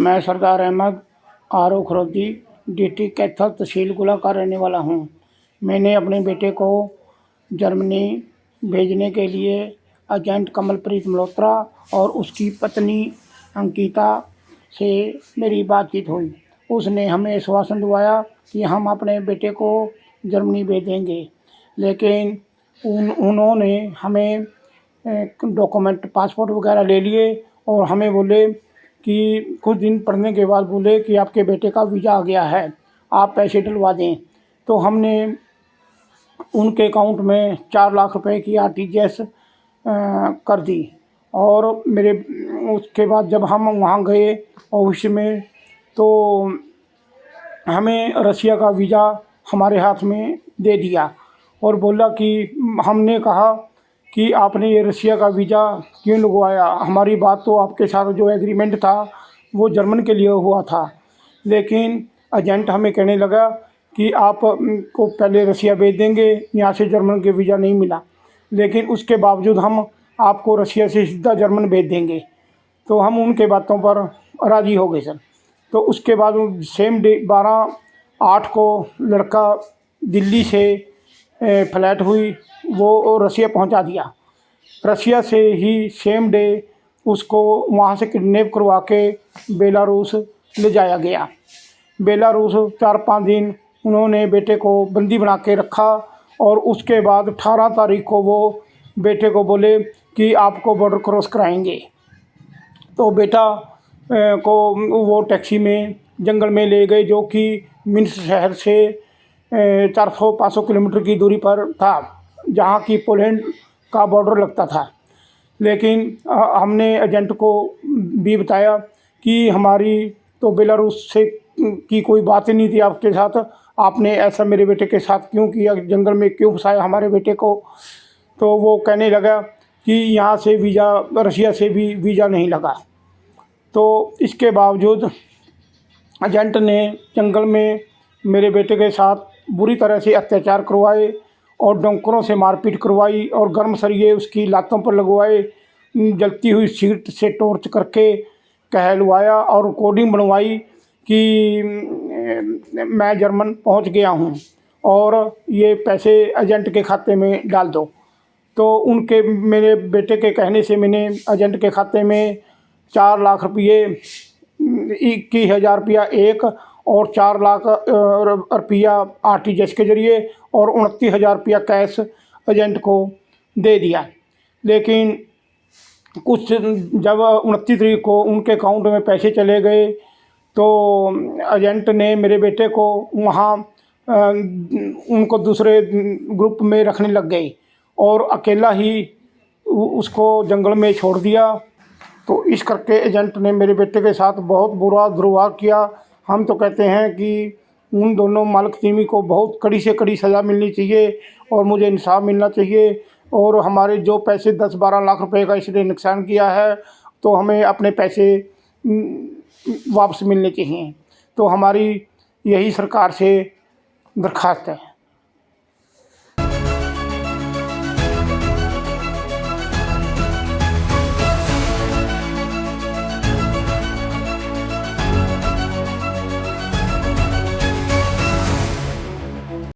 मैं सरदार Ahmad RO. खरौदी DT. Kaithal तहसील गुला का रहने वाला हूँ। मैंने अपने बेटे को जर्मनी भेजने के लिए एजेंट कमलप्रीत मल्होत्रा और उसकी पत्नी अंकिता से मेरी बातचीत हुई। उसने हमें आश्वासन दिलवाया कि हम अपने बेटे को जर्मनी भेज देंगे, लेकिन उन्होंने हमें डॉक्यूमेंट पासपोर्ट वगैरह ले लिए और हमें बोले कि कुछ दिन पढ़ने के बाद बोले कि आपके बेटे का वीज़ा आ गया है, आप पैसे डलवा दें। तो हमने उनके अकाउंट में 4 लाख रुपए की आरटीजीएस कर दी। और उसके बाद जब हम वहाँ गए ऑफिस में, तो हमें रसिया का वीज़ा हमारे हाथ में दे दिया और बोला कि हमने कहा कि आपने ये रसिया का वीज़ा क्यों लगवाया, हमारी बात तो आपके साथ जो एग्रीमेंट था वो जर्मन के लिए हुआ था। लेकिन एजेंट हमें कहने लगा कि आप को पहले रसिया भेज देंगे, यहाँ से जर्मन के वीज़ा नहीं मिला, लेकिन उसके बावजूद हम आपको रसिया से सीधा जर्मन भेज देंगे। तो हम उनके बातों पर राज़ी हो गए सर। तो उसके बाद सेम डे 12/8 को लड़का दिल्ली से फ़्लाइट हुई, वो रसिया पहुंचा दिया। रसिया से ही सेम डे उसको वहां से किडनैप करवा के बेलारूस ले जाया गया। बेलारूस 4-5 दिन उन्होंने बेटे को बंदी बना के रखा और उसके बाद 18 तारीख को वो बेटे को बोले कि आपको बॉर्डर क्रॉस कराएंगे। तो बेटा को वो टैक्सी में जंगल में ले गए, जो कि मिन्स्क शहर से 400-500 किलोमीटर की दूरी पर था, जहाँ की पोलैंड का बॉर्डर लगता था। लेकिन हमने एजेंट को भी बताया कि हमारी तो बेलारूस से की कोई बात ही नहीं थी आपके साथ, आपने ऐसा मेरे बेटे के साथ क्यों किया, जंगल में क्यों फंसाया हमारे बेटे को। तो वो कहने लगा कि यहाँ से वीज़ा, रसिया से भी वीज़ा नहीं लगा। तो इसके बावजूद एजेंट ने जंगल में मेरे बेटे के साथ बुरी तरह से अत्याचार करवाए और डंकरों से मारपीट करवाई और गर्म सरिये उसकी लातों पर लगवाए, जलती हुई सीट से टॉर्च करके कहलवाया और रिकॉर्डिंग बनवाई कि मैं जर्मन पहुंच गया हूं और ये पैसे एजेंट के खाते में डाल दो। तो मेरे बेटे के कहने से मैंने एजेंट के खाते में 4 लाख रुपये, 21,000 रुपया एक और 4 लाख रुपया आरटीजीएस के ज़रिए और 29,000 रुपया कैश एजेंट को दे दिया। लेकिन कुछ जब 29 तारीख को उनके अकाउंट में पैसे चले गए, तो एजेंट ने मेरे बेटे को वहाँ उनको दूसरे ग्रुप में रखने लग गए और अकेला ही उसको जंगल में छोड़ दिया। तो इस करके एजेंट ने मेरे बेटे के साथ बहुत बुरा दुर्व्यवहार किया। हम तो कहते हैं कि उन दोनों मालिक तिमी को बहुत कड़ी से कड़ी सज़ा मिलनी चाहिए और मुझे इंसाफ मिलना चाहिए। और हमारे जो पैसे 10-12 लाख रुपए का इसने नुकसान किया है, तो हमें अपने पैसे वापस मिलने चाहिए। तो हमारी यही सरकार से दरख्वास्त है।